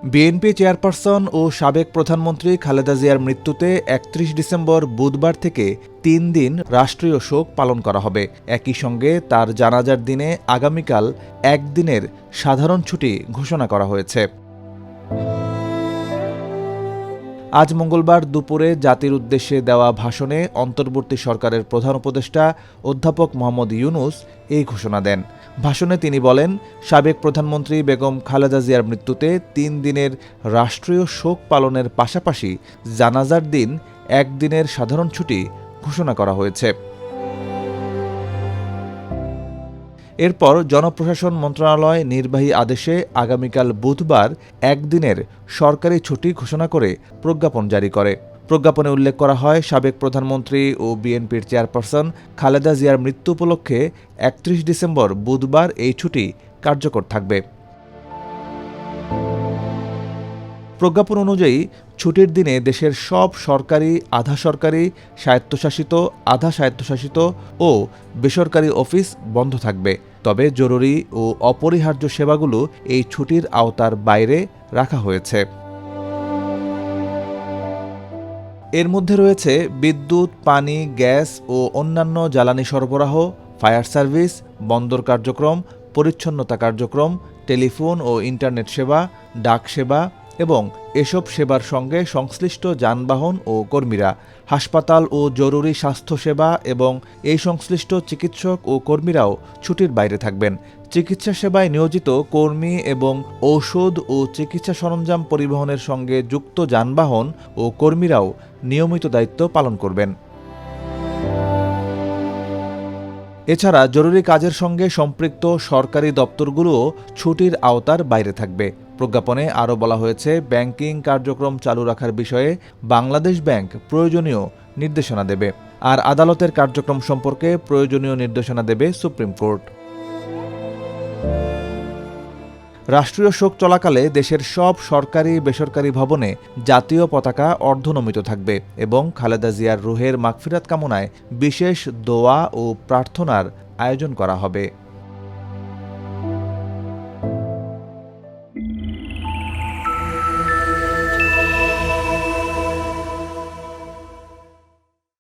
BNP chairperson ও সাবেক প্রধানমন্ত্রী খালেদা জিয়ার মৃত্যুতে ৩১ ডিসেম্বর বুধবার থেকে ৩ দিন রাষ্ট্রীয় শোক পালন করা হবে। একই সঙ্গে তার জানাজার দিনে আগামীকাল একদিনের সাধারণ ছুটি ঘোষণা করা হয়েছে। আজ মঙ্গলবার দুপুরে জাতির উদ্দেশ্যে দেওয়া ভাষণে অন্তর্বর্তী সরকারের প্রধান উপদেষ্টা অধ্যাপক মোহাম্মদ ইউনূস এই ঘোষণা দেন। ভাষণে তিনি বলেন, সাবেক প্রধানমন্ত্রী বেগম খালেদা জিয়ার মৃত্যুতে ৩ দিনের রাষ্ট্রীয় শোক পালনের পাশাপাশি জানাজার দিন একদিনের সাধারণ ছুটি ঘোষণা করা হয়েছে। এরপর জনপ্রশাসন মন্ত্রণালয় নির্বাহী আদেশে আগামীকাল বুধবার একদিনের সরকারি ছুটি ঘোষণা করে প্রজ্ঞাপন জারি করে। প্রজ্ঞাপনে উল্লেখ করা হয়, সাবেক প্রধানমন্ত্রী ও বিএনপির চেয়ারপারসন খালেদা জিয়ার মৃত্যু উপলক্ষে ৩১ ডিসেম্বর বুধবার এই ছুটি কার্যকর থাকবে। প্রজ্ঞাপন অনুযায়ী ছুটির দিনে দেশের সব সরকারি, আধা সরকারি, স্বায়ত্তশাসিত, আধা স্বায়ত্তশাসিত ও বেসরকারি অফিস বন্ধ থাকবে। তবে জরুরি ও অপরিহার্য সেবাগুলো এই ছুটির আওতার বাইরে রাখা হয়েছে। এর মধ্যে রয়েছে বিদ্যুৎ, পানি, গ্যাস ও অন্যান্য জ্বালানি সরবরাহ, ফায়ার সার্ভিস, বন্দর কার্যক্রম, পরিচ্ছন্নতা কার্যক্রম, টেলিফোন ও ইন্টারনেট সেবা, ডাক সেবা এবং এসব সেবার সঙ্গে সংশ্লিষ্ট যানবাহন ও কর্মীরা, হাসপাতাল ও জরুরি স্বাস্থ্যসেবা এবং এই সংশ্লিষ্ট চিকিৎসক ও কর্মীরাও ছুটির বাইরে থাকবেন। চিকিৎসা সেবায় নিয়োজিত কর্মী এবং ঔষধ ও চিকিৎসা সরঞ্জাম পরিবহনের সঙ্গে যুক্ত যানবাহন ও কর্মীরাও নিয়মিত দায়িত্ব পালন করবেন। এছাড়া জরুরি কাজের সঙ্গে সম্পৃক্ত সরকারি দপ্তরগুলোও ছুটির আওতার বাইরে থাকবে। প্রজ্ঞাপনে আরও বলা হয়েছে, ব্যাংকিং কার্যক্রম চালু রাখার বিষয়ে বাংলাদেশ ব্যাংক প্রয়োজনীয় নির্দেশনা দেবে, আর আদালতের কার্যক্রম সম্পর্কে প্রয়োজনীয় নির্দেশনা দেবে সুপ্রিম কোর্ট। রাষ্ট্রীয় শোক চলাকালে দেশের সব সরকারি, বেসরকারি ভবনে জাতীয় পতাকা অর্ধনমিত থাকবে এবং খালেদা জিয়ার রুহের মাগফিরাত কামনায় বিশেষ দোয়া ও প্রার্থনার আয়োজন করা হবে।